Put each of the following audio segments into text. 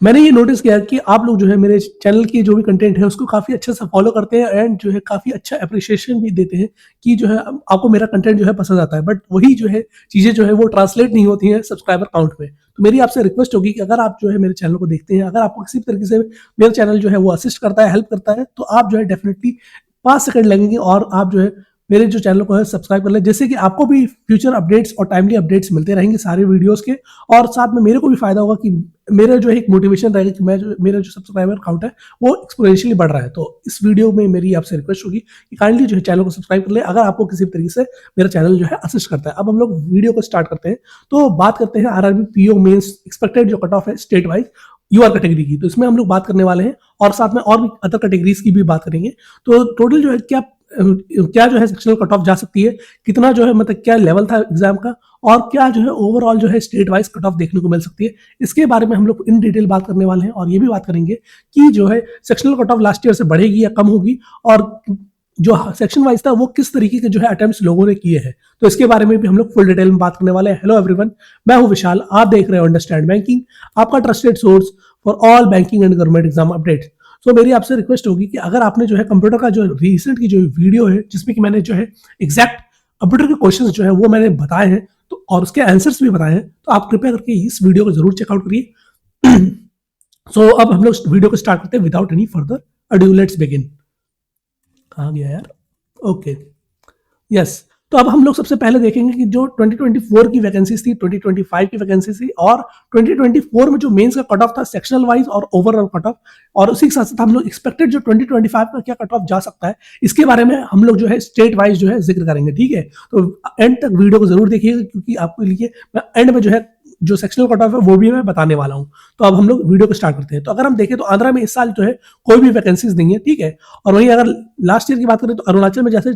मैंने ये नोटिस किया कि आप लोग जो है मेरे चैनल की जो भी कंटेंट है उसको काफ़ी अच्छे से फॉलो करते हैं एंड जो है काफ़ी अच्छा एप्रिसिएशन भी देते हैं कि जो है आपको मेरा कंटेंट जो है पसंद आता है, बट वही जो है चीज़ें जो है वो ट्रांसलेट नहीं होती हैं सब्सक्राइबर काउंट में। तो मेरी आपसे रिक्वेस्ट होगी कि अगर आप जो है मेरे चैनल को देखते हैं, अगर आपको किसी भी तरीके से मेरा चैनल जो है वो असिस्ट करता है, हेल्प करता है, तो आप जो है डेफिनेटली 5 सेकंड लगेंगे और आप जो है मेरे जो चैनल को है सब्सक्राइब कर लें, जिससे कि आपको भी फ्यूचर अपडेट्स और टाइमली अपडेट्स मिलते रहेंगे सारे वीडियोस के, और साथ में मेरे को भी फायदा होगा कि मेरा जो है एक मोटिवेशन रहेगा कि मैं जो मेरा जो सब्सक्राइबर काउंट है वो एक्सपोनेंशियली बढ़ रहा है। तो इस वीडियो में मेरी आपसे रिक्वेस्ट होगी कि काइंडली जो है चैनल को सब्सक्राइब कर ले अगर आपको किसी भी तरीके से मेरा चैनल जो है असिस्ट करता है। अब हम लोग वीडियो को स्टार्ट करते हैं, तो बात करते हैं आरआरबी पीओ मेंस एक्सपेक्टेड जो कट ऑफ है स्टेट वाइज यूआर कैटेगरी की। तो इसमें हम लोग बात करने वाले हैं और साथ में और भी अदर कैटेगरीज की भी बात करेंगे। तो टोटल जो है क्या जो है सेक्शनल कट ऑफ जा सकती है, कितना जो है मतलब क्या लेवल था एग्जाम का, और क्या जो है ओवरऑल जो है स्टेट वाइज कट ऑफ देखने को मिल सकती है, इसके बारे में हम लोग इन डिटेल बात करने वाले हैं। और ये भी बात करेंगे कि जो है sectional cut off last year से बढ़ेगी या कम होगी, और जो सेक्शन वाइज था वो किस तरीके के जो है अटेम्प्ट्स लोगों ने किए हैं, तो इसके बारे में भी हम लोग फुल डिटेल में बात करने वाले हैं। हेलो एवरीवन, मैं हूं विशाल, आप देख रहे हो अंडरस्टैंड बैंकिंग, आपका trusted source for all banking and government exam updates. तो मेरी आपसे रिक्वेस्ट होगी कि अगर आपने जो है कंप्यूटर का जो रिसेंट की जो वीडियो है जिसमें कि मैंने जो है एग्जैक्ट कंप्यूटर के क्वेश्चंस जो है वो मैंने बताए हैं तो और उसके आंसर्स भी बताए हैं, तो आप कृपया करके इस वीडियो को जरूर चेकआउट करिए। सो अब हम लोग वीडियो को स्टार्ट करते हैं without any further adieu. Let's begin. कहाँ गया यार? Okay, yes. तो अब हम लोग सबसे पहले देखेंगे कि जो 2024 की वैकेंसीज थी, 2025 की वैकेंसी थी, और 2024 में जो मेंस का कट ऑफ था सेक्शनल वाइज और ओवरऑल कट ऑफ, और उसी के साथ साथ हम लोग एक्सपेक्टेड जो 2025 का क्या कट ऑफ जा सकता है, इसके बारे में हम लोग जो है स्टेट वाइज जो है जिक्र करेंगे। ठीक है, तो एंड तक वीडियो को जरूर देखिएगा क्योंकि आपके लिए मैं एंड में जो है जो सेक्शनल कट ऑफ है वो भी मैं बताने वाला हूं। तो अब हम लोग वीडियो को स्टार्ट करते हैं। तो अगर हम देखें तो आंध्रा में इस साल जो है कोई भी वैकेंसीज नहीं है। ठीक है, और वहीं अगर लास्ट ईयर की बात करें तो अरुणाचल में जैसे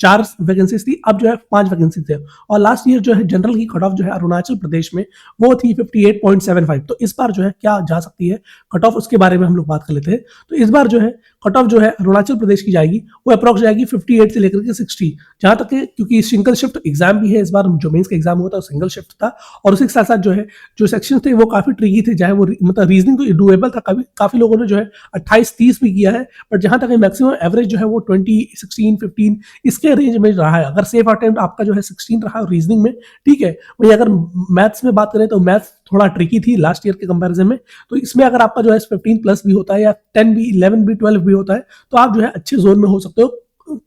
4 वैकेंसीज थी, अब जो है 5 वैकेंसी थे, और लास्ट ईयर जो है जनरल की कट ऑफ जो है अरुणाचल प्रदेश में वो थी 58.75। तो इस बार जो है क्या जा सकती है कट ऑफ, उसके बारे में हम लोग बात कर लेते हैं। तो इस बार जो है कट ऑफ जो है अरुणाचल प्रदेश की जाएगी वो अप्रॉक्स जाएगी 58 से लेकर के 60, जहां तक क्योंकि सिंगल शिफ्ट एग्जाम भी है इस बार, जो मेंस का एग्जाम हुआ था सिंगल शिफ्ट था, और उसी के साथ साथ जो है जो सेक्शन थे वो काफी ट्रिकी थे, चाहे वो मतलब रीजनिंग तो डुएबल था, काफी लोगों ने जो है 28-30 भी किया है, बट जहां तक मैक्सिमम एवरेज जो है वो 20, 16, 15 इसके रेंज में रहा है। अगर सेफ अटेम्प्ट आपका जो है 16 रहा है रीजनिंग में। ठीक है, वही अगर मैथ्स में बात करें तो मैथ्स थोड़ा ट्रिकी थी लास्ट ईयर के कंपैरिजन में, तो इसमें अगर आपका जो है 15+ भी होता है या 10 भी, 11 भी, 12 भी होता है, तो आप जो है अच्छे जोन में हो सकते हो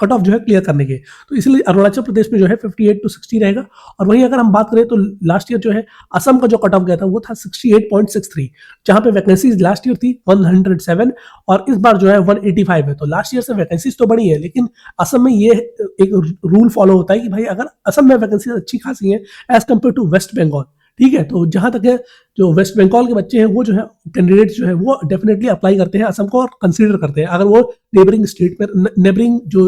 कट ऑफ जो है क्लियर करने के। तो इसलिए अरुणाचल प्रदेश में जो है 58 to 60 रहेगा। और वहीं अगर हम बात करें तो लास्ट ईयर जो है असम का जो कट ऑफ गया था वो था 68.63, जहां पे वैकेंसीज लास्ट ईयर थी 107 और इस बार जो है 185 है। तो लास्ट ईयर से वैकेंसीज तो बढ़ी है, लेकिन असम में ये एक रूल फॉलो होता है कि भाई अगर असम में वैकेंसीज अच्छी खासी है as compare to West Bengal. ठीक है, तो जहां तक है जो वेस्ट बंगाल के बच्चे हैं वो जो है कैंडिडेट्स जो है वो डेफिनेटली अप्लाई करते हैं असम को और कंसीडर करते हैं अगर वो नेबरिंग स्टेट में, नेबरिंग जो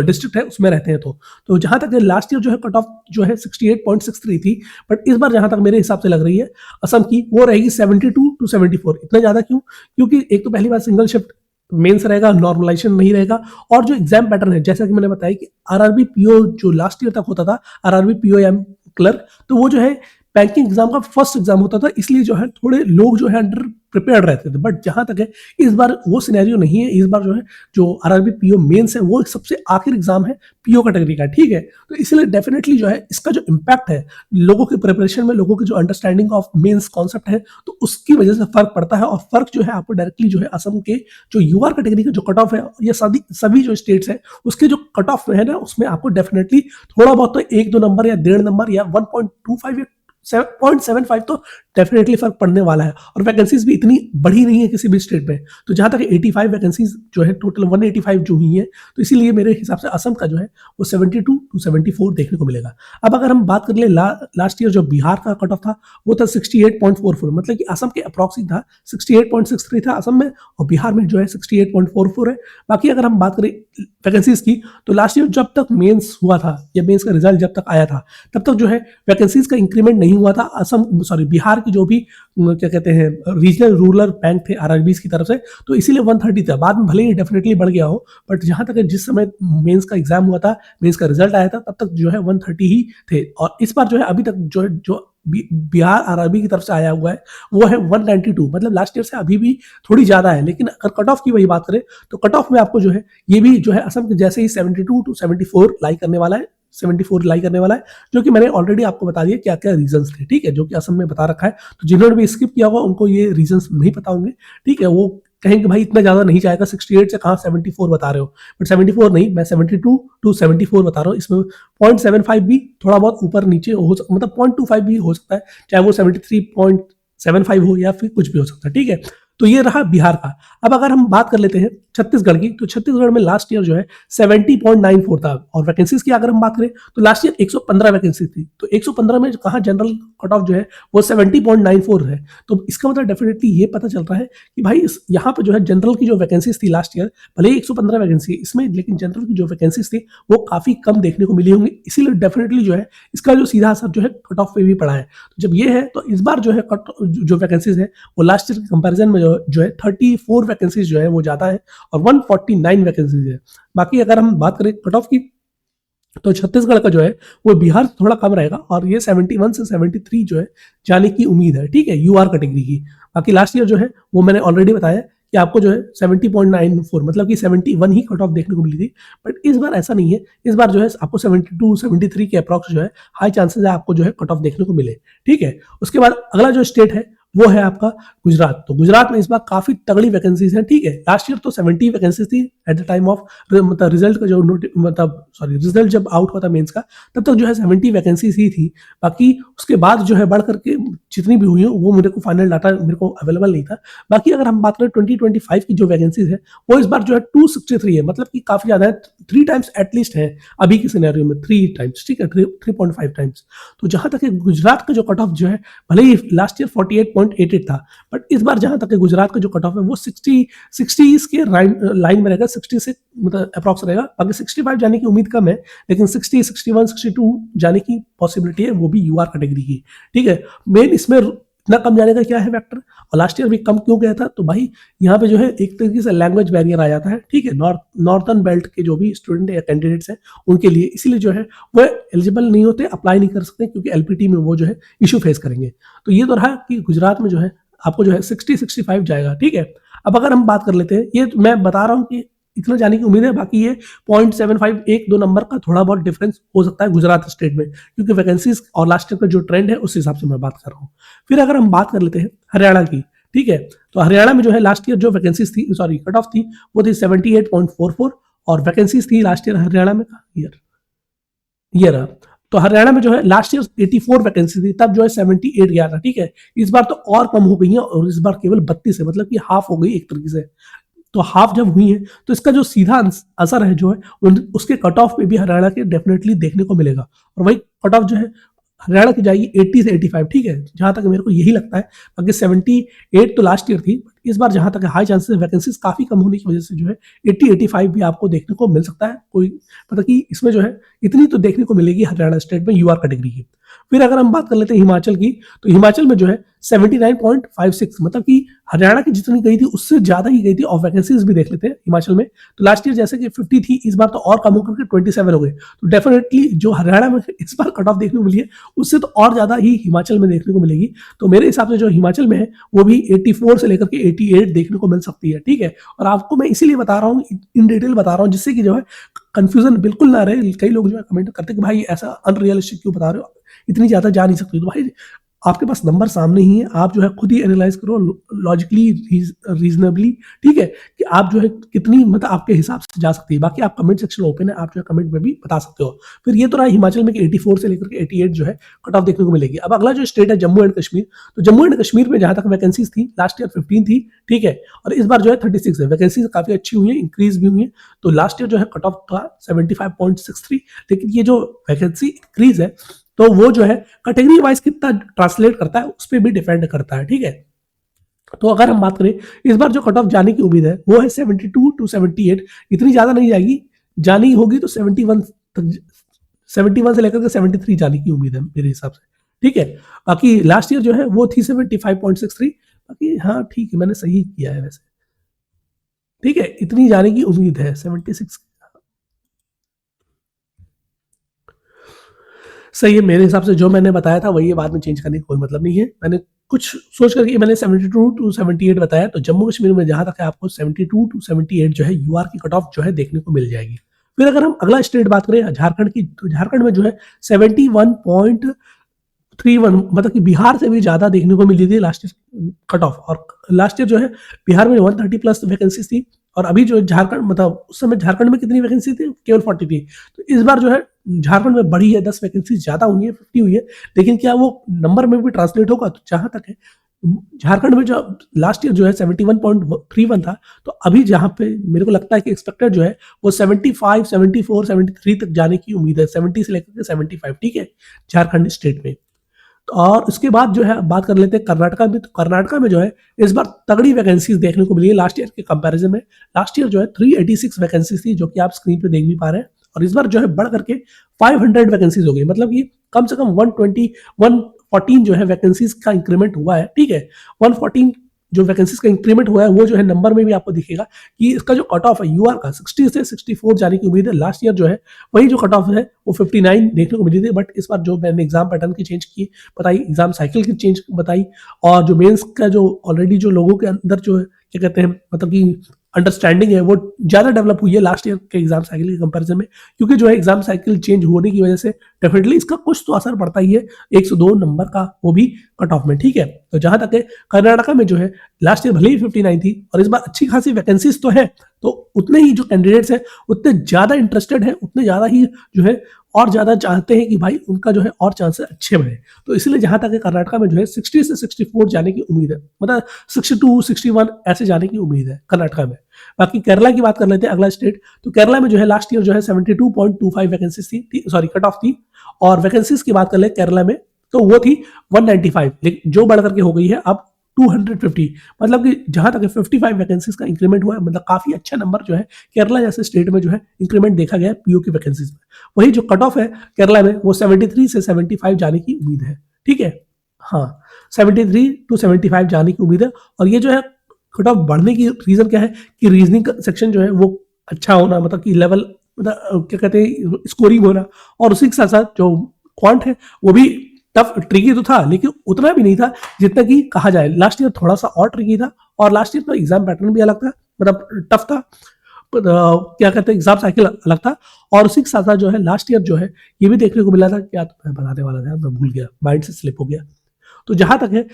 डिस्ट्रिक्ट है उसमें रहते हैं। तो जहां तक लास्ट ईयर जो है कट ऑफ जो है 68.63 थी, बट इस बार जहां तक मेरे हिसाब से लग रही है असम की वो रहेगी 72 to 74। इतना ज्यादा क्यों? क्योंकि एक तो पहली बार सिंगल शिफ्ट मेंस रहेगा, नॉर्मलाइजेशन नहीं रहेगा, और जो एग्जाम पैटर्न है जैसा कि मैंने बताया कि आरआरबी पीओ जो लास्ट ईयर तक होता था, आरआरबी पीओ एम क्लर्क, तो वो जो है बैंकिंग एग्जाम का फर्स्ट एग्जाम होता था, इसलिए जो है थोड़े लोग जो है अंडर प्रिपेयर्ड रहते थे। बट जहां तक है इस बार वो सिनेरियो नहीं है। इस बार जो है जो आरआरबी पीओ मेंस है वो सबसे आखिर एग्जाम है पीओ कैटेगरी का। ठीक है, तो इसलिए डेफिनेटली जो है इसका जो इम्पैक्ट है लोगों के प्रिपरेशन में, लोगों की जो अंडरस्टैंडिंग ऑफ मेंस कॉन्सेप्ट है, तो उसकी वजह से फर्क पड़ता है। और फर्क जो है आपको डायरेक्टली जो है असम के जो यूआर कैटेगरी का जो कट ऑफ है, ये सभी जो स्टेट्स है उसके जो कट ऑफ है ना, उसमें आपको डेफिनेटली थोड़ा बहुत तो 1-2 नंबर या 1.5 नंबर या 1.25 या 7.75 तो डेफिनेटली फर्क पड़ने वाला है। और वैकेंसीज भी इतनी बढ़ी नहीं है किसी भी स्टेट में। तो जहां तक 85 वैकेंसीज जो है टोटल 185 जो हुई है, तो इसीलिए मेरे हिसाब से असम का जो है वो 72 to 74 देखने को मिलेगा। अब अगर हम बात कर ले लास्ट ईयर जो बिहार का कट ऑफ था वो था 68.44, मतलब कि असम के अप्रॉक्सिमेट था 68.63 था असम में, और बिहार में जो है 68.44 है। बाकी अगर हम बात करें वैकेंसीज की, तो लास्ट ईयर जब तक मेंस हुआ था या मेंस का रिजल्ट जब तक आया था तब तक जो है वैकेंसीज का इंक्रीमेंट नहीं हुआ था। बिहार की जो भी क्या कहते हैं रीजनल रूरल बैंक थे आरआरबीज की तरफ से, तो इसीलिए 130 था। बाद में भले ही डेफिनेटली बढ़ गया हो, बट जहां तक जिस समय मेंस का एग्जाम हुआ था, मेंस का रिजल्ट आया था, तब तक जो है 130 ही थे। और इस बार जो है अभी तक जो बिहार आरआरबी की तरफ से आया हुआ है वो है 192, मतलब लास्ट ईयर से अभी भी थोड़ी ज़्यादा है। लेकिन अगर कट ऑफ की वही बात करें तो कट ऑफ में आपको जो है ये भी जो है असम के जैसे ही 72 टू 74 लाई करने वाला है, 74 लाई करने वाला है, जो कि मैंने ऑलरेडी आपको बता दिया क्या क्या रीजंस थे, ठीक है, जो कि असम में बता रखा है। तो जिन्होंने भी स्किप किया होगा उनको ये रीजंस नहीं पता होंगे, ठीक है, वो कहेंगे भाई इतना ज्यादा नहीं जाएगा, 68 से कहाँ 74 बता रहे हो, बट 74 नहीं, मैं 72 टू 74 बता रहा हूँ। इसमें 0.75 भी थोड़ा बहुत ऊपर नीचे हो सकता, मतलब 0.25 भी हो सकता है, चाहे वो 73.75 हो या फिर कुछ भी हो सकता है, ठीक है। तो ये रहा बिहार का। अब अगर हम बात कर लेते हैं छत्तीसगढ़ की, तो छत्तीसगढ़ में लास्ट ईयर जो है 70.94 था, और वैकेंसीज की अगर हम बात करें तो लास्ट ईयर 115 वैकेंसी थी। तो 115 में कहाँ जनरल कट ऑफ जो है वो 70.94 है। तो इसका मतलब डेफिनेटली ये पता चल रहा है कि भाई यहाँ पे जो है जनरल की जो वैकेंसीज थी लास्ट ईयर, भले ही 115 वैकेंसी इसमें, लेकिन जनरल की जो वैकेंसीज थी वो काफी कम देखने को मिली होंगी, इसीलिए डेफिनेटली जो है इसका जो सीधा असर जो है कट ऑफ पे भी पड़ा है। तो जब ये है तो इस बार जो है कट जो वैकेंसीज है वो लास्ट ईयर के कंपैरिजन में जो है 34 वैकेंसीज जो है वो ज्यादा है और 149 वैकेंसीज है। बाकी अगर हम बात करें कट ऑफ की तो छत्तीसगढ़ का जो है वो बिहार से थोड़ा कम रहेगा और ये 71 से 73 जो है जाने की उम्मीद है, ठीक है, यूआर कैटेगरी की। बाकी लास्ट ईयर जो है वो मैंने ऑलरेडी बताया कि आपको जो है 70.94 मतलब कि 71 ही कट ऑफ देखने को मिली थी, बट इस बार ऐसा नहीं है। इस बार जो है आपको 72 73 के अप्रॉक्स जो है हाई चांसेस है आपको जो है कट ऑफ देखने को मिले, ठीक है। उसके बाद अगला जो स्टेट है वो है आपका गुजरात। तो गुजरात में इस बार काफी तगड़ी वैकेंसीज हैं, ठीक है। लास्ट ईयर तो 70 वैकेंसीज थी एट द टाइम ऑफ मतलब रिजल्ट का जो मतलब सॉरी रिजल्ट जब आउट हुआ था मेंस का, तब तक जो है 70 वैकेंसीज ही थी। बाकी उसके बाद जो है बढ़ करके जितनी भी हुई है वो मेरे को फाइनल डाटा मेरे को अवेलेबल नहीं था। बाकी अगर हम बात करें 2025 की जो वैकेंसीज है वो इस बार जो है 263 है, मतलब कि काफी ज्यादा है, 3 टाइम्स एटलीस्ट है अभी के सिनेरियो में, 3 टाइम्स, ठीक है, 3.5 टाइम्स। तो जहां तक गुजरात का जो कट ऑफ जो है, भले ही लास्ट ईयर 48.88 था, बट इस बार जहां तक गुजरात का जो कट ऑफ है वो 60 के लाइन में रहेगा, 60 से मतलब अप्रॉक्स रहेगा। बाकी 65 जाने की उम्मीद कम है, लेकिन 60 61 62 जाने की पॉसिबिलिटी है, वो भी यूआर कैटेगरी की, ठीक है। मेन इसमें इतना कम जाने का क्या है फैक्टर, और लास्ट ईयर भी कम क्यों गया था, तो भाई यहाँ पे जो है एक तरीके से लैंग्वेज बैरियर आ जाता है, ठीक है, नॉर्थर्न बेल्ट के जो भी स्टूडेंट या कैंडिडेट्स हैं उनके लिए, इसीलिए जो है वो एलिजिबल नहीं होते, अप्लाई नहीं कर सकते, क्योंकि एलपीटी में वो जो है इशू फेस करेंगे। तो ये तो रहा कि गुजरात में जो है आपको जो है 60-65 जाएगा, ठीक है। अब अगर हम बात कर लेते हैं, ये मैं बता रहा हूँ कि इतना जाने की उम्मीद है, बाकी ये 0.75 एक दो नंबर का थोड़ा बहुत डिफरेंस हो सकता है गुजरात स्टेट में, क्योंकि वैकेंसीज और लास्ट ईयर का जो ट्रेंड है उस हिसाब से मैं बात कर रहा हूँ। फिर अगर हम बात कर लेते हैं हरियाणा की, ठीक है, तो हरियाणा में जो है लास्ट ईयर जो वैकेंसीज थी, सॉरी कट ऑफ थी, वो थी 78.44 और वैकेंसीज थी लास्ट ईयर हरियाणा में ये रहा। तो हरियाणा में जो है लास्ट ईयर 84 वैकेंसी थी, तब जो है 78 गया था, ठीक है। इस बार तो और कम हो गई है और इस बार केवल 32 है, मतलब कि हाफ हो गई एक तरीके से। तो हाफ जब हुई है तो इसका जो सीधा असर है जो है उसके कट ऑफ पे भी हरियाणा के डेफिनेटली देखने को मिलेगा, और वही कट ऑफ जो है हरियाणा की जाएगी 80 से 85, ठीक है, जहां तक मेरे को यही लगता है। बाकी 78 तो लास्ट ईयर थी, इस बार जहां तक हाई चांसेस वैकेंसीज काफी कम होने की वजह से जो है 80-85 भी आपको देखने को मिल सकता है। कोई मतलब कि इसमें जो है इतनी तो देखने को मिलेगी हरियाणा स्टेट में यूआर कैटेगरी की। फिर अगर हम बात कर लेते हैं हिमाचल की, तो हिमाचल में जो है 79.56, मतलब कि हरियाणा की जितनी गई थी उससे ज्यादा ही गई थी, और वैकेंसीज भी देख लेते हैं हिमाचल में। तो लास्ट ईयर जैसे कि 50 थी, इस बार तो और कम होकर के 27 हो गए। तो डेफिनेटली जो हरियाणा में इस बार कट ऑफ देखने को मिली है उससे तो और ज्यादा ही हिमाचल में देखने को मिलेगी। तो मेरे हिसाब से जो हिमाचल में है वो भी 84 से लेकर के 88 देखने को मिल सकती है, ठीक है। और आपको मैं इसीलिए बता रहा हूँ, इन डिटेल बता रहा हूँ, जिससे कि जो है कंफ्यूजन बिल्कुल ना रहे। कई लोग जो है कमेंट करते हैं कि भाई ऐसा अनरियलिस्टिक क्यों बता रहे हो, इतनी ज्यादा जा नहीं सकती। तो भाई आपके पास नंबर सामने ही है, आप जो है खुद ही एनालाइज करो लॉजिकली, रीजनेबली, ठीक है, कि आप जो है कितनी मतलब आपके हिसाब से जा सकती है। बाकी आप कमेंट सेक्शन ओपन है, आप जो है कमेंट में भी बता सकते हो। फिर ये तो रहा हिमाचल में कि 84 से लेकर के 88 जो है कट ऑफ देखने को मिलेगी। अब अगला जो स्टेट है जम्मू एंड कश्मीर, तो जम्मू एंड कश्मीर में जहां तक वैकेंसीज थी लास्ट ईयर 15 थी, ठीक है, और इस बार जो है 36 है। वैकेंसीज काफी अच्छी हुई है, इंक्रीज भी हुई है। तो लास्ट ईयर जो है कट ऑफ था 75.63, लेकिन ये जो वैकेंसी इंक्रीज है तो वो जो है कैटेगरी वाइज कितना ट्रांसलेट करता है उस पर भी डिपेंड करता है, ठीक है। तो अगर हम बात करें इस बार जो कट ऑफ जाने की उम्मीद है वो है 72 टू 78, इतनी ज्यादा नहीं जाएगी, जानी होगी तो 71 तक, 71 से लेकर के 73 जाने की उम्मीद है मेरे हिसाब से, ठीक है। बाकी लास्ट ईयर जो है वो थी 75.63, बाकी हाँ ठीक है, मैंने सही किया है वैसे, ठीक है, इतनी जाने की उम्मीद है 76 सही है, मेरे हिसाब से जो मैंने बताया था वही है, बाद में चेंज करने का कोई मतलब नहीं है। मैंने कुछ सोच करके मैंने 72 टू 78 बताया, तो जम्मू कश्मीर में जहाँ तक है आपको 72 टू 78 जो है यूआर की कट ऑफ जो है देखने को मिल जाएगी। फिर अगर हम अगला स्टेट बात करें झारखंड की, तो झारखंड में जो है 71.31, मतलब कि बिहार से भी ज़्यादा देखने को मिली थी लास्ट ईयर कट ऑफ। और लास्ट ईयर जो है बिहार में 130 प्लस वैकेंसीज थी, और अभी जो झारखंड, मतलब उस समय झारखंड में कितनी वैकेंसी थी, केवल 40 थी। तो इस बार जो है झारखंड में बढ़ी है, 10 वैकेंसी ज़्यादा हुई है, 50 हुई है। लेकिन क्या वो नंबर में भी ट्रांसलेट होगा? तो जहाँ तक है झारखंड में जो लास्ट ईयर जो है 71.31 था, तो अभी जहाँ पे मेरे को लगता है कि एक्सपेक्टेड जो है वो 75, 74, 73 तक जाने की उम्मीद है, 70 से लेकर के 75, ठीक है, झारखंड स्टेट में। और उसके बाद जो है बात कर लेते हैं कर्नाटका में। तो कर्नाटका में जो है इस बार तगड़ी वैकेंसीज देखने को मिली है लास्ट ईयर के कंपैरिजन में। लास्ट ईयर जो है 386 वैकेंसीज थी, जो कि आप स्क्रीन पे देख भी पा रहे हैं, और इस बार जो है बढ़ करके 500 वैकेंसीज हो गई, मतलब कि कम से कम 114 जो है वैकेंसीज का इंक्रीमेंट हुआ है, ठीक है। 114 जो वैकेंसीज का इंक्रीमेंट हुआ है वो जो है नंबर में भी आपको दिखेगा कि इसका जो कट ऑफ है यूआर का 60 से 64 जाने की उम्मीद है। लास्ट ईयर जो है वही जो कट ऑफ है वो 59 देखने को मिली थी, बट इस बार जो मैंने एग्जाम पैटर्न की चेंज की बताई, एग्जाम साइकिल की चेंज बताई, और जो मेंस का जो ऑलरेडी जो लोगों के अंदर जो है क्या कहते हैं, मतलब कि अंडरस्टैंडिंग है वो ज़्यादा डेवलप हुई है लास्ट ईयर के एग्जाम साइकिल के कंपैरिजन में। क्योंकि जो है एग्जाम साइकिल चेंज होने की वजह से डेफिनेटली इसका कुछ तो असर पड़ता ही है, 102 नंबर का, वो भी कट ऑफ में, ठीक है। तो जहां तक है कर्नाटका में जो है लास्ट ईयर भले ही 59 थी, और इस बार अच्छी खासी वैकेंसीज तो है, तो उतने ही जो कैंडिडेट्स हैं उतने ज़्यादा इंटरेस्टेड हैं, उतने ज़्यादा ही जो है और ज़्यादा चाहते हैं कि भाई उनका जो है और चांसेस अच्छे बने। तो इसलिए जहाँ तक है कर्नाटका में जो है 60 से 64 जाने की उम्मीद है, मतलब 62, 61 ऐसे जाने की उम्मीद है कर्नाटका में। बाकी केरला की बात कर लेते हैं, अगला स्टेट। तो केरला में जो है लास्ट ईयर जो है 72.25 वैकेंसीज थी, सॉरी कट ऑफ थी। और वैकेंसीज की बात कर ले केरला में, तो वो थी 195, लेकिन जो बढ़ करके हो गई है अब 250, मतलब कि जहां तक 55 वैकेंसीज का इंक्रीमेंट हुआ है, मतलब काफी अच्छा नंबर जो है केरला जैसे स्टेट में जो है इंक्रीमेंट देखा गया है पीओ की वैकेंसीज में। वही जो कट ऑफ है केरला में वो 73 से 75 जाने की उम्मीद है, ठीक है। हाँ, 73 टू 75 जाने की उम्मीद है। और ये जो है कट ऑफ बढ़ने की रीजन क्या है कि रीजनिंग सेक्शन जो है वो अच्छा होना, मतलब कि लेवल, मतलब क्या कहते हैं, स्कोरिंग होना, और उसी के साथ साथ जो क्वांट है वो भी टफ ट्रिकी तो था, लेकिन उतना भी नहीं था जितना कि कहा जाए। लास्ट ईयर थोड़ा सा और ट्रिकी था, और लास्ट ईयर तो एग्जाम पैटर्न भी अलग था, मतलब टफ था, क्या कहते हैं, एग्जाम साइकिल अलग था। और उसी के साथ साथ जो है लास्ट ईयर जो है ये भी देखने को मिला था, क्या तो मैं बताने वाला था, मैं भूल गया, माइंड से स्लिप हो गया। तो जहां तक है,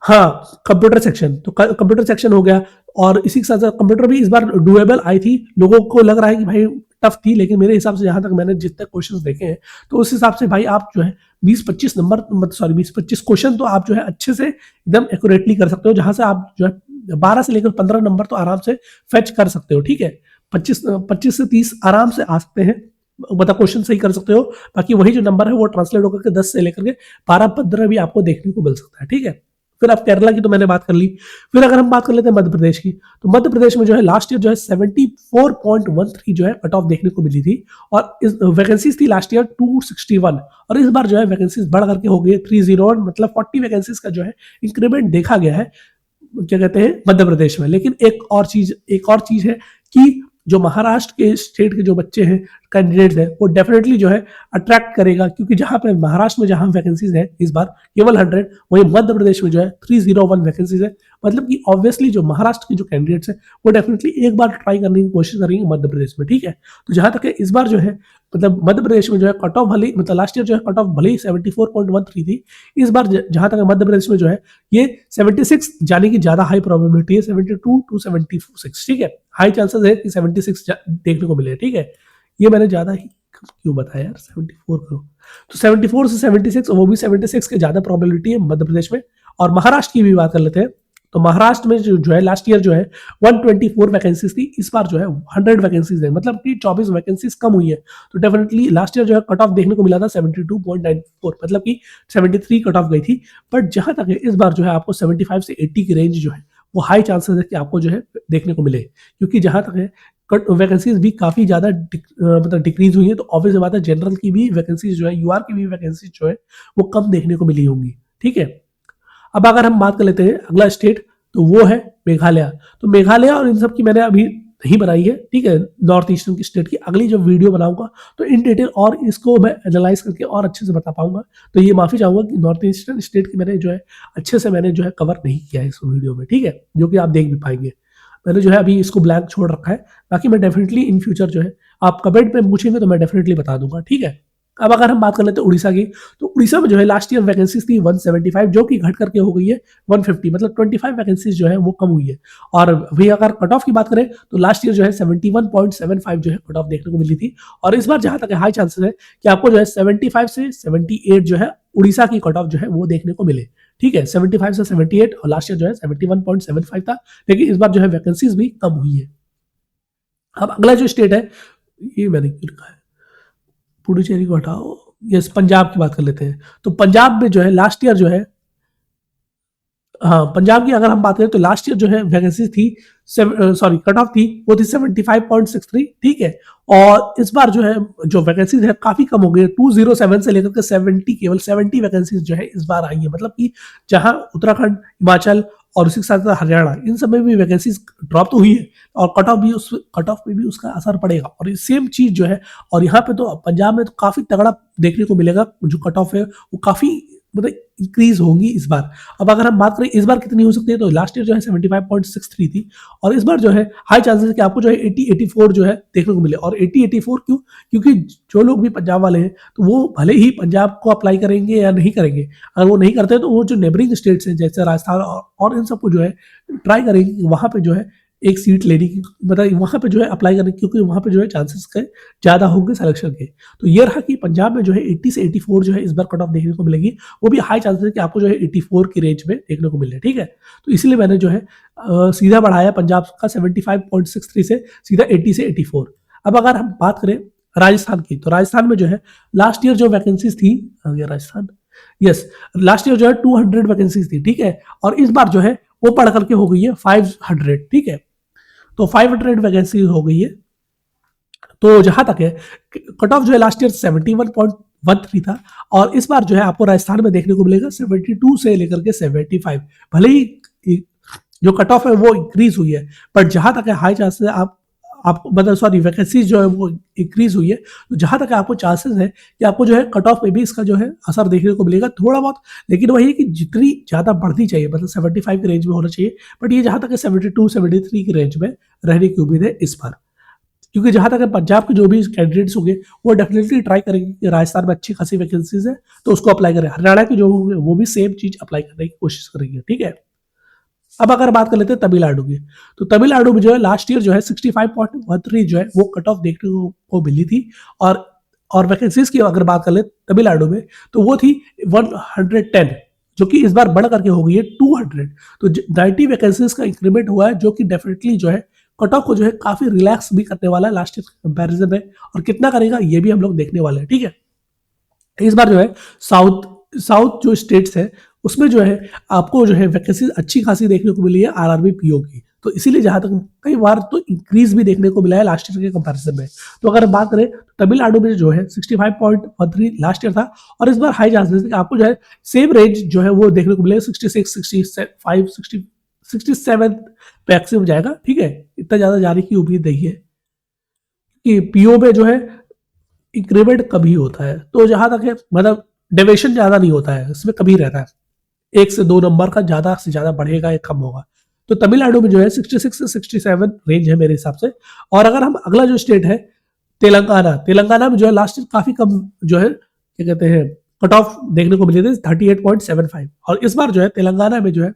हाँ, कंप्यूटर सेक्शन, तो कंप्यूटर सेक्शन हो गया, और इसी के साथ साथ कंप्यूटर भी इस बार डुएबल आई थी। लोगों को लग रहा है कि भाई टफ थी, लेकिन मेरे हिसाब से जहां तक मैंने जितने क्वेश्चंस देखे हैं, तो उस हिसाब से भाई आप जो है 20-25 नंबर, मतलब सॉरी 20-25 क्वेश्चन तो आप जो है अच्छे से एकदम एक्यूरेटली कर सकते हो, जहां से आप जो है 12 से लेकर 15 नंबर तो आराम से फेच कर सकते हो, ठीक है। 25 से 30 आराम से आ सकते हैं, मतलब क्वेश्चन सही कर सकते हो। बाकी वही जो नंबर है वो ट्रांसलेट होकर के 10 से लेकर के 12-15 भी आपको देखने को मिल सकता है, ठीक है। फिर अब केरला की तो मैंने बात कर ली। फिर अगर हम बात कर लेते हैं मध्य प्रदेश की, तो मध्य प्रदेश में जो है लास्ट ईयर जो है 74.13 जो है कट ऑफ देखने को मिली थी, और इस वैकेंसीज थी लास्ट ईयर 261, और इस बार जो है वैकेंसीज बढ़ करके हो गई 301, मतलब 40 वैकेंसीज का जो है इंक्रीमेंट देखा गया है, क्या कहते हैं, मध्य प्रदेश में। लेकिन एक और चीज है कि जो महाराष्ट्र के स्टेट के जो बच्चे हैं, कैंडिडेट्स हैं, वो डेफिनेटली जो है अट्रैक्ट करेगा, क्योंकि जहां पे महाराष्ट्र में जहां वैकेंसीज है इस बार केवल 100, वहीं मध्य प्रदेश में जो है 301 वैकेंसीज है। मतलब कि ऑब्वियसली जो महाराष्ट्र के जो कैंडिडेट्स हैं वो डेफिनेटली एक बार ट्राई करने की कोशिश करेंगे मध्य प्रदेश में, ठीक है। तो जहां तक है इस बार जो है, मतलब मध्य प्रदेश में जो है कट ऑफ भले, मतलब लास्ट ईयर जो है कट ऑफ भले ही 74.13 थी, इस बार जहां तक मध्य प्रदेश में जो है ये 76 जाने की ज्यादा हाई प्रोबेबिलिटी है, 72 टू 76, ठीक है। हाई चांसेस है कि 76 देखने को मिले, ठीक है। ये मैंने ज्यादा ही क्यों बताया यार, 74 करो, तो 74 से 76, वो भी 76 के ज्यादा प्रोबेबिलिटी है मध्य प्रदेश में। और महाराष्ट्र की भी बात कर लेते हैं, तो महाराष्ट्र में जो है लास्ट ईयर जो है 124 वैकेंसीज थी, इस बार जो है 100 वैकेंसीज है, मतलब कि 24 वैकेंसीज कम हुई है। तो डेफिनेटली लास्ट ईयर जो है कट ऑफ देखने को मिला था 72.94, मतलब कि 73 कट ऑफ गई थी। बट जहां तक है इस बार जो है आपको 75 से 80 की रेंज जो है वो हाई चांसेस है कि आपको जो है देखने को मिले, क्योंकि जहां तक है वैकेंसीज भी काफी ज्यादा मतलब डिक्रीज हुई है। तो ऑब्वियस बात है जनरल की भी वैकेंसीज जो है, यूआर की भी वैकेंसीज जो है वो कम देखने को मिली होंगी, ठीक है। अब अगर हम बात कर लेते हैं अगला स्टेट, तो वो है मेघालय। तो मेघालय और इन सब की मैंने अभी नहीं बनाई है, ठीक है, नॉर्थ ईस्टर्न की स्टेट की। अगली जब वीडियो बनाऊंगा तो इन डिटेल और इसको मैं एनालाइज करके और अच्छे से बता पाऊंगा। तो ये माफी चाहूंगा कि नॉर्थ ईस्टर्न स्टेट की मैंने जो है अच्छे से मैंने जो है कवर नहीं किया है इस वीडियो में, ठीक है, जो कि आप देख भी पाएंगे। मैंने जो है अभी इसको ब्लैंक छोड़ रखा है, बाकी मैं डेफिनेटली इन फ्यूचर जो है आप कमेंट में पूछेंगे तो मैं डेफिनेटली बता दूंगा, ठीक है। अब अगर हम बात कर लेते हैं उड़ीसा की, तो उड़ीसा में जो है लास्ट ईयर वैकेंसीज थी 175, जो कि घट करके हो गई है 150, मतलब 25 वैकेंसीज जो है वो कम हुई है। और वही अगर कट ऑफ की बात करें तो लास्ट ईयर जो है 71.75 जो है कट ऑफ देखने को मिली थी। और इस बार जहां तक हाई चांसेस है कि आपको जो है 75 से 78 जो है उड़ीसा की कट ऑफ जो है वो देखने को मिले, ठीक है, 75 से 78, और लास्ट ईयर जो है 71.75 था, लेकिन इस बार जो है वैकेंसीज भी कम हुई है। अब अगला जो स्टेट है, ये मैंने क्यों लिखा है, पुडुचेरी को हटाओ, यस, पंजाब की बात कर लेते हैं। तो पंजाब में जो है लास्ट ईयर जो है, हाँ, पंजाब की अगर हम बात करें तो लास्ट ईयर जो है वैकेंसी थी, सॉरी कट ऑफ थी वो थी 75.63, ठीक है। और इस बार जो है जो वैकेंसीज है काफी कम हो गई है, 207 से लेकर के 70, केवल 70 वैकेंसीज जो है इस बार आई है। मतलब कि जहां उत्तराखंड, हिमाचल और उसी के साथ साथ हरियाणा, इन सब में भी वैकेंसीज ड्रॉप तो हुई है, और कट ऑफ भी उस कट ऑफ पे भी उसका असर पड़ेगा। और सेम चीज जो है, और यहाँ पे तो पंजाब में तो काफी तगड़ा देखने को मिलेगा, जो कट ऑफ है वो काफी मतलब इंक्रीज होंगी इस बार। अब अगर हम बात करें इस बार कितनी हो सकती है, तो लास्ट ईयर जो है 75.63 थी, और इस बार जो है हाई चांसेस है कि आपको जो है 80-84 जो है देखने को मिले। और 80-84 क्यों? क्योंकि जो लोग भी पंजाब वाले हैं तो वो भले ही पंजाब को अप्लाई करेंगे या नहीं करेंगे, अगर वो नहीं करते तो वो जो नेबरिंग स्टेट्स हैं जैसे राजस्थान और इन सबको जो है ट्राई करेंगे वहां पे जो है एक सीट लेने की, मतलब वहां पे जो है अप्लाई करने की, क्योंकि वहां पे जो है चांसेस के ज्यादा होंगे सिलेक्शन के। तो ये रहा कि पंजाब में जो है 80 से 84 जो है इस बार कट ऑफ देखने को मिलेगी, वो भी हाई चांसेस है कि आपको जो है 84 की रेंज में देखने को मिले, ठीक है। तो इसलिए मैंने जो है सीधा बढ़ाया पंजाब का 75.63 से सीधा 80 से 84। अब अगर हम बात करें राजस्थान की, तो राजस्थान में जो है लास्ट ईयर जो वैकेंसीज थी, राजस्थान, यस, लास्ट ईयर जो है 200 वैकेंसीज थी, ठीक है। और इस बार जो है वो बढ़ करके हो गई है 500, ठीक है। तो 500 वैकेंसी हो गई है। तो जहां तक है कट ऑफ जो है लास्ट ईयर 71.13 था, और इस बार जो है आपको राजस्थान में देखने को मिलेगा 72 से लेकर के 75। भले ही जो कट ऑफ है वो इंक्रीज हुई है, बट जहां तक है हाई चांसेस आपको मतलब सॉरी वैकेंसीज जो है वो इंक्रीज हुई है। तो जहां तक आपको चांसेस है कि आपको जो है कट ऑफ में भी इसका जो है असर देखने को मिलेगा थोड़ा बहुत, लेकिन वही है कि जितनी ज्यादा बढ़नी चाहिए, मतलब 75 की रेंज में होना चाहिए, बट ये जहां तक है 72-73 की रेंज में रहने की उम्मीद है इस बार। क्योंकि जहां तक पंजाब के जो भी कैंडिडेट्स होंगे वो डेफिनेटली ट्राई करेंगे कि राजस्थान में अच्छी खासी वैकेंसीज है तो उसको अप्लाई करें। हरियाणा के जो होंगे वो भी सेम चीज अप्लाई करने की कोशिश करेंगे, ठीक है। अब अगर बात कर लेते हैं तमिलनाडु की, तो तमिलनाडु में जो है लास्ट ईयर जो है 65.13 जो है वो कट ऑफ देखने को मिली थी। और वैकेंसीज की अगर बात कर ले तमिलनाडु में तो वो थी 110, जो कि इस बार बढ़ करके हो गई है 200। तो 90 वैकेंसीज का इंक्रीमेंट हुआ है, जो कि डेफिनेटली जो है कट ऑफ को जो है काफी रिलैक्स भी करने वाला है लास्ट ईयर कंपैरिजन में। और कितना करेगा ये भी हम लोग देखने वाले हैं, ठीक है। इस बार जो है साउथ साउथ जो स्टेट्स है उसमें जो है आपको जो है वैकेंसी अच्छी खासी देखने को मिली है आरआरबी पीओ की। तो इसीलिए जहां तक कई बार तो इंक्रीज भी देखने को मिला है लास्ट ईयर के कंपैरिजन में। तो अगर बात करें तो तमिलनाडु में जो है 65.13 लास्ट ईयर था, और इस बार हाई चांसेस है कि आपको जो है सेम रेंज जो है वो देखने को मिलेगा 66, 65, 67 मैक्सिमम जाएगा, ठीक है। इतना ज्यादा जाने की उम्मीद नहीं है कि पीओ में जो है इंक्रीमेंट कभी होता है। तो जहां तक है मतलब डेविएशन ज्यादा नहीं होता है, इसमें कभी रहता है 1 से 2 नंबर का, ज्यादा से ज्यादा बढ़ेगा या कम होगा। तो तमिलनाडु में जो है 66 से 67 रेंज है मेरे हिसाब से। और अगर हम अगला जो स्टेट है तेलंगाना में जो है लास्ट ईयर काफी कम जो है क्या कहते हैं कट ऑफ देखने को मिले थे 38.75, और इस बार जो है तेलंगाना में जो है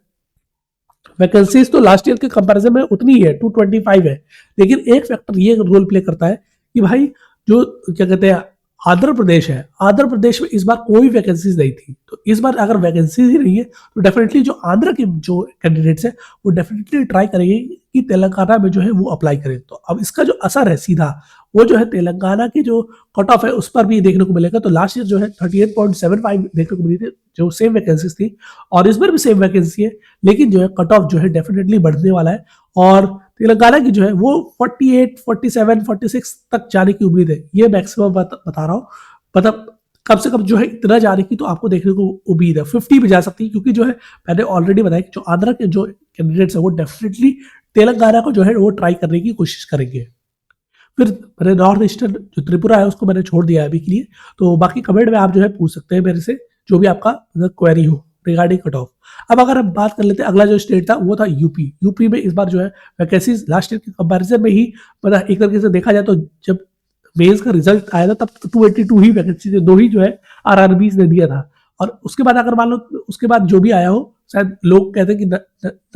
वैकेंसीज तो लास्ट ईयर के कंपैरिजन में उतनी ही है 225 है, लेकिन एक फैक्टर ये रोल प्ले करता है कि भाई जो क्या कहते हैं आंध्र प्रदेश है, आंध्र प्रदेश में इस बार कोई वैकेंसीज नहीं थी। तो इस बार अगर वैकेंसीज ही नहीं है तो डेफिनेटली जो आंध्र के जो कैंडिडेट्स है वो डेफिनेटली ट्राई करेंगे कि तेलंगाना में जो है वो अप्लाई करें। तो अब इसका जो असर है सीधा वो जो है तेलंगाना की जो कट ऑफ है उस पर भी देखने को मिलेगा। तो लास्ट ईयर जो है 38.75 देखने को मिली थी जो सेम वैकेंसीज थी, और इस बार भी सेम वैकेंसी है, लेकिन जो है कट ऑफ जो है डेफिनेटली बढ़ने वाला है। और तेलंगाना की जो है वो 48, 47, 46 तक जाने की उम्मीद है, ये मैक्सिमम बता रहा हूँ। मतलब कम से कम जो है इतना जाने की तो आपको देखने को उम्मीद है, 50 भी जा सकती है, क्योंकि जो है मैंने ऑलरेडी बताया कि जो आंध्र के जो कैंडिडेट्स है वो डेफिनेटली तेलंगाना को जो है वो ट्राई करने की कोशिश करेंगे। फिर मैंने नॉर्थ ईस्टर्न जो त्रिपुरा है उसको मैंने छोड़ दिया है अभी के लिए। तो बाकी कमेंट में आप जो है पूछ सकते हैं मेरे से, जो भी आपका मतलब क्वेरी हो रिगार्डिंग कट ऑफ। अब अगर हम बात कर लेते हैं, अगला जो स्टेट था वो था यूपी। यूपी में इस बार जो है वैकेंसीज लास्ट ईयर के कंपैरिजन में ही, मतलब एक तरीके से देखा जाए तो जब मेंस का रिजल्ट आया था तब 282 ही वैकेंसी थे, 2 ही जो है आरआरबीज ने दिया था। और उसके बाद अगर मान लो उसके बाद जो भी आया हो, शायद लोग कहते हैं कि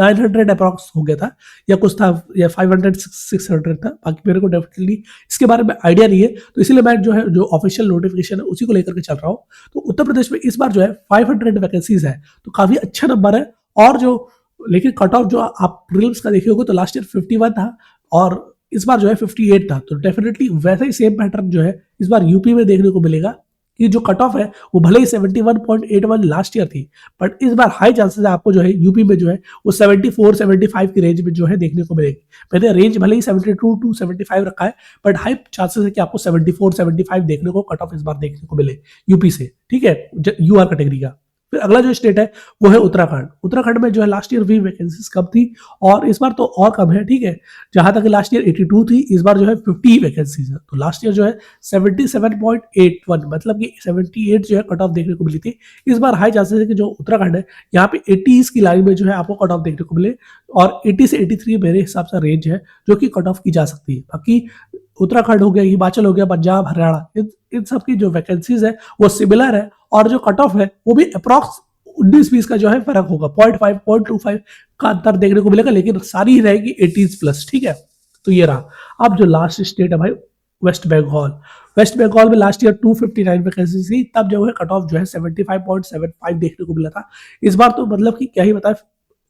900 अप्रॉक्स हो गया था या कुछ था, या 500 600 था। बाकी मेरे को डेफिनेटली इसके बारे में आइडिया नहीं है, तो इसीलिए मैं जो है जो ऑफिशियल नोटिफिकेशन है उसी को लेकर के चल रहा हूँ। तो उत्तर प्रदेश में इस बार जो है 500 वैकेंसीज है, तो काफी अच्छा नंबर है। और जो लेकिन कट ऑफ जो आप प्रीलिम्स का देखे होगे तो लास्ट ईयर 51 था और इस बार जो है 58 था। तो डेफिनेटली वैसा ही सेम पैटर्न जो है इस बार यूपी में देखने को मिलेगा कि जो कट ऑफ है वो भले ही 71.81 लास्ट ईयर थी, बट इस बार हाई चांसेस है आपको जो है यूपी में जो है वो 74 75 की रेंज में जो है देखने को मिलेगी। मैंने रेंज भले ही 72 टू 75 रखा है, बट हाई चांसेस है कि आपको 74 75 देखने को कट ऑफ इस बार देखने को मिले यूपी से, ठीक है, यूआर कैटेगरी का। फिर अगला जो स्टेट है वो है उत्तराखंड। उत्तराखंड में जो है लास्ट ईयर भी वैकेंसीज कम थी और इस बार तो और कम है, ठीक है। जहां तक लास्ट ईयर 82 थी, इस बार जो है 50 वैकेंसीज है। तो लास्ट ईयर जो है 77.81, मतलब कि 78 जो है कट ऑफ देखने को मिली थी। इस बार हाई चांसेस है कि जो उत्तराखंड है यहाँ पे 80 की लाइन में जो है आपको कट ऑफ देखने को मिले, और 80 से 83 मेरे हिसाब से रेंज है जो कि कट ऑफ की जा सकती है। बाकी उत्तराखंड हो गया, हिमाचल हो गया, पंजाब, हरियाणा, इन सब की जो वैकेंसीज है वो सिमिलर है, और जो कट ऑफ है वो भी अप्रॉक्स 19-20 का जो है फर्क होगा, 0.5 0.25 का अंतर देखने को मिलेगा, लेकिन सारी ही रहेगी 80 प्लस, ठीक है। तो ये रहा। अब जो लास्ट स्टेट है भाई वेस्ट बंगाल। वेस्ट बंगाल में लास्ट ईयर 259 वैकेंसी थी, तब जो है कट ऑफ जो है 75.75 देखने को मिला था। इस बार तो मतलब कि क्या ही बताए,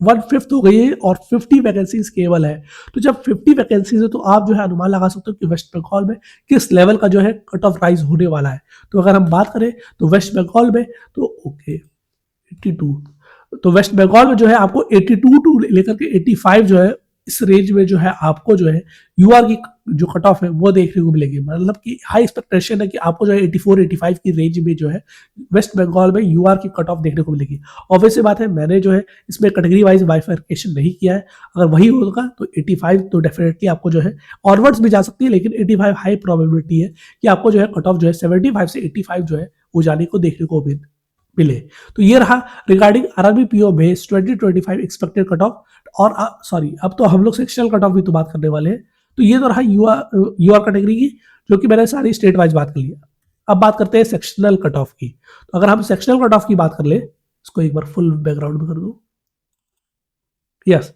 1/5 हो गई है और 50 वैकेंसीज केवल है। तो जब 50 वैकेंसीज है तो आप जो है अनुमान लगा सकते हो कि वेस्ट बंगाल में किस लेवल का जो है कट ऑफ राइज होने वाला है। तो अगर हम बात करें तो वेस्ट बंगाल में तो ओके 82, तो वेस्ट बंगाल में जो है आपको 82 टू लेकर के 85 जो है इस रेंज में जो है आपको जो है यूआर की जो कट ऑफ है वो देखने को मिलेगी। मतलब कि हाई एक्सपेक्टेशन है कि आपको जो है 84 85 की रेंज में जो है वेस्ट बंगाल में यूआर की कट ऑफ देखने को मिलेगी। ऑब्वियस बात है, मैंने जो है इसमें कैटेगरी वाइज बाइफर्केशन नहीं किया है। अगर वही होगा तो 85 तो डेफिनेटली आपको जो है ऑनवर्ड्स भी जा सकती है, लेकिन 85 हाई प्रोबेबिलिटी है कि आपको जो है कट ऑफ जो है 75 से 85 जो है वो जाने को देखने को मिले। तो ये रहा regarding RRB PO base 2025 expected cut off. और सॉरी, अब तो हम लोग सेक्शनल कट ऑफ भी तो बात करने वाले हैं। तो ये तो रहा यूआर कैटेगरी की, जो कि मैंने सारी स्टेट वाइज बात कर लिया। अब बात करते हैं सेक्शनल कट ऑफ की। तो अगर हम सेक्शनल कट ऑफ की बात कर ले, इसको एक बार फुल बैकग्राउंड में कर दो, यस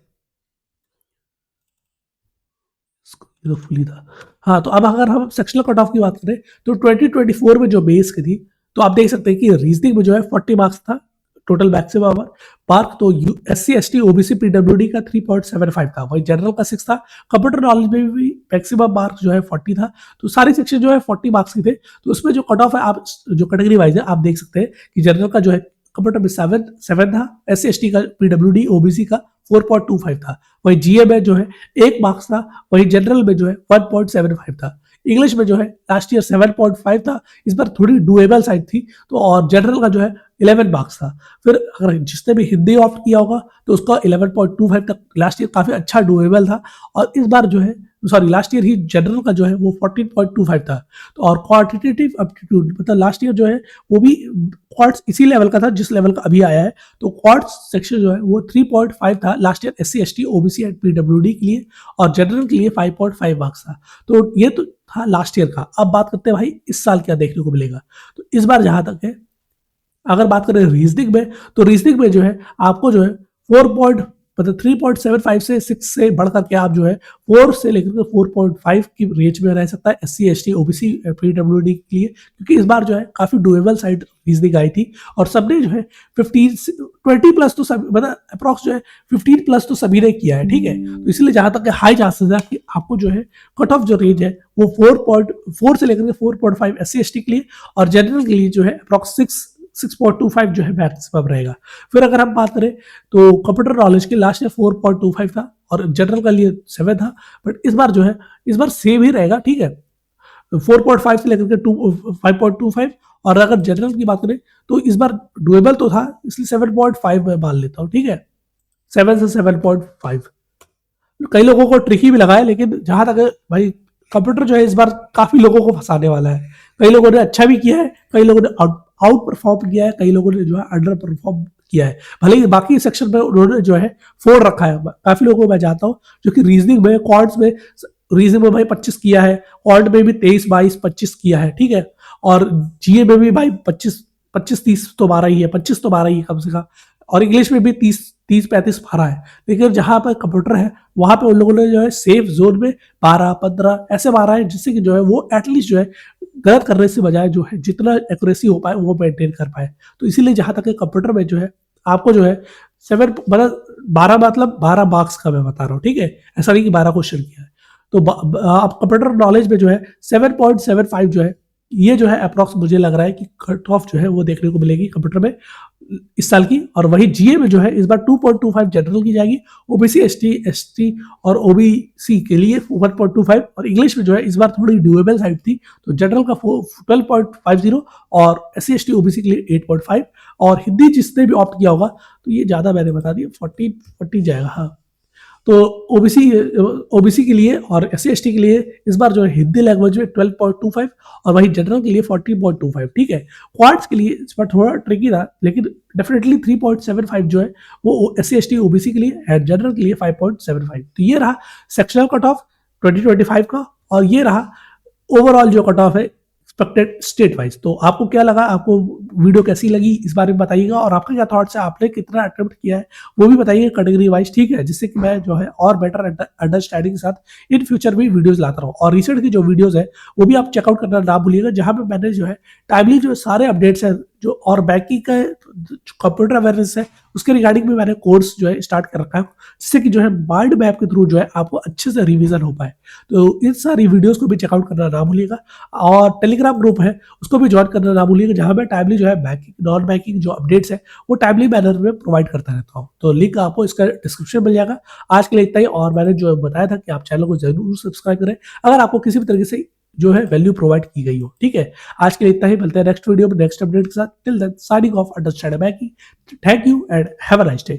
तो फुली था। हाँ, तो अब अगर हम सेक्शनल कट ऑफ की बात करें तो 2024 में जो बेस की थी, तो आप देख सकते हैं कि रीजनिंग में जो है 40 मार्क्स था टोटल मैक्सिमम मार्क। तो SC ST OBC PWD का 3.75 था, वही जनरल का 6 था। कंप्यूटर नॉलेज में भी मैक्सिमम मार्क जो है 40 था। तो सारी सेक्शन जो है 40 मार्क्स की थे। तो उसमें जो कट ऑफ है आप जो कैटेगरी वाइज है आप देख सकते हैं कि जनरल का जो है कंप्यूटर में 7 था, SC ST का PWD OBC का 4.25 था, वही GA में जो है 1 मार्क्स था, वही जनरल में जो है 1.75 था। इंग्लिश में जो है लास्ट ईयर 7.5 था, इस बार थोड़ी डुएबल साइड थी। तो और जनरल का जो है 11 मार्क्स था। फिर अगर जिसने भी हिंदी ऑप्ट किया होगा तो उसका 11.25 तक लास्ट ईयर काफी अच्छा डुएबल था। और इस बार जो है सॉरी लास्ट ईयर ही जनरल का जो है वो 14.25 था। तो और क्वांटिटेटिव एप्टीट्यूड मतलब लास्ट ईयर जो है वो भी क्वार्ट्स इसी लेवल का था जिस लेवल का अभी आया है। तो क्वार्ट्स सेक्शन जो है वो 3.5 था last year SC ST OBC and PWD के लिए, और जनरल के लिए 5.5 मार्क्स था। तो ये तो था लास्ट ईयर का। अब बात करते हैं भाई इस साल क्या देखने को मिलेगा। तो इस बार जहां तक है, अगर बात करें रीजनिंग में, तो रीजनिंग में जो है आपको जो है 3.75 से 6 से बढ़कर के आप जो है 4 से लेकर 4.5 की रेंज में रह सकता है SC ST OBC PWD के लिए, क्योंकि इस बार जो है काफी डुएबल साइड रीजनिंग आई थी और सबने जो है 20 प्लस तो सब मतलब अप्रॉक्स जो है 15 प्लस तो सभी ने किया है, ठीक है। तो इसलिए जहां तक हाई चांसेस है कि आपको जो है कट ऑफ जो रेंज है वो 4.4 से लेकर 4.5 SC ST के लिए, और जनरल के लिए जो है अप्रॉक्स 6.25 जो है मैक्सिमम रहेगा। फिर अगर हम बात करें तो कंप्यूटर नॉलेज के लास्ट ईयर 4.25 था और जनरल का लिए 7 था, बट इस बार जो है इस बार सेम ही रहेगा, ठीक है। 4.5 से लेकर के 5.25, और अगर जनरल की बात करें तो इस बार डुएबल तो था इसलिए 7.5 में मान लेता हूँ, ठीक है, 7 से 7.5। कई लोगों को ट्रिकी भी लगा है, लेकिन जहां तक भाई कंप्यूटर जो है इस बार काफी लोगों को फंसाने वाला है। कई लोगों ने अच्छा भी किया है, कई लोगों ने आउट परफॉर्म किया है, कई लोगों ने जो है अंडर परफॉर्म किया है। भले ही बाकी सेक्शन में उन्होंने जो है 4 रखा है। काफी लोगों को मैं जानता हूँ जो कि रीजनिंग में, क्वांट्स में, रीजनिंग में भाई 25 किया है, क्वांट में भी 23, 22, 25 किया है, ठीक है। और जीए में भी भाई 25, 25, 30 तो मारा ही है, 25 तो मारा ही है कम से कम। और इंग्लिश में भी 30, 30, 35 मारा है। लेकिन जहां पर कंप्यूटर है वहां पे उन लोगों ने जो है सेफ जोन में 12, 15 ऐसे मारा है, जिससे कि जो है वो एटलीस्ट जो है गलत करने से बजाय जो है जितना एक्यूरेसी हो पाए वो मेंटेन कर पाए। तो इसीलिए जहां तक कंप्यूटर में जो है आपको जो है 7 मतलब 12 मतलब 12 मार्क्स का मैं बता रहा हूँ, ठीक है। ऐसा नहीं कि 12 क्वेश्चन किया है। तो आप कंप्यूटर नॉलेज में जो है 7.75 जो है ये जो है अप्रॉक्स मुझे लग रहा है कि कट ऑफ जो है वो देखने को मिलेगी कंप्यूटर में इस साल की। और वही जीए में जो है इस बार 2.25 जनरल की जाएगी, ओबीसी, एसटी और ओबीसी के लिए 1.25, और इंग्लिश में जो है इस बार थोड़ी ड्यूएबल साइड थी, तो जनरल का 12.50 और एससी एसटी ओबीसी के लिए 8.5, और हिंदी जिसने भी ऑप्ट किया होगा तो ये ज्यादा मैंने बता दिया 40 जाएगा। हाँ, तो ओबीसी ओबीसी के लिए और एससी एसटी के लिए इस बार जो है हिंदी लैंग्वेज में 12.25 और वही जनरल के लिए 40.25, ठीक है। क्वाड्स के लिए इस बार थोड़ा ट्रिकी रहा, लेकिन डेफिनेटली 3.75 जो है वो एससी एसटी ओबीसी के लिए एंड जनरल के लिए 5.75। तो ये रहा सेक्शनल कट ऑफ 2025 का, और ये रहा ओवरऑल जो कट ऑफ है एक्सपेक्टेड स्टेट वाइज। तो आपको क्या लगा, आपको वीडियो कैसी लगी इस बारे में बताइएगा, और आपका क्या थॉट्स है, आपने कितना अटेम्प्ट किया है वो भी बताइए कैटेगरी वाइज, ठीक है, जिससे कि मैं जो है और बेटर अंडरस्टैंडिंग के साथ इन फ्यूचर भी वीडियोस लाता रहूँ। और रिसेंट की जो वीडियोस है वो भी आप चेकआउट करना ना भूलिएगा, जहां पे मैंने जो है टाइमली जो सारे अपडेट्स है जो और बैंकिंग का कंप्यूटर अवेयरनेस है उसके रिगार्डिंग में मैंने कोर्स जो है स्टार्ट कर रखा है, जिससे कि जो है माइंड मैप के थ्रू जो है आपको अच्छे से रिवीजन हो पाए। तो इन सारी वीडियोस को भी चेकआउट करना ना भूलिएगा, और टेलीग्राम ग्रुप है उसको भी ज्वाइन करना ना भूलिएगा, जहां मैं टाइमली जो है बैंकिंग, नॉन बैंकिंग जो अपडेट्स है वो टाइमली मैनर में प्रोवाइड करता रहता हूँ। तो लिंक आपको इसका डिस्क्रिप्शन मिल जाएगा। आज के लिए इतना ही, और मैंने जो बताया था कि आप चैनल को जरूर सब्सक्राइब करें अगर आपको किसी भी तरीके से जो है वैल्यू प्रोवाइड की गई हो, ठीक है। आज के लिए इतना ही, मिलते हैं नेक्स्ट वीडियो में नेक्स्ट अपडेट के साथ। Till then signing off, Understand Banking. Thank you and have a nice day.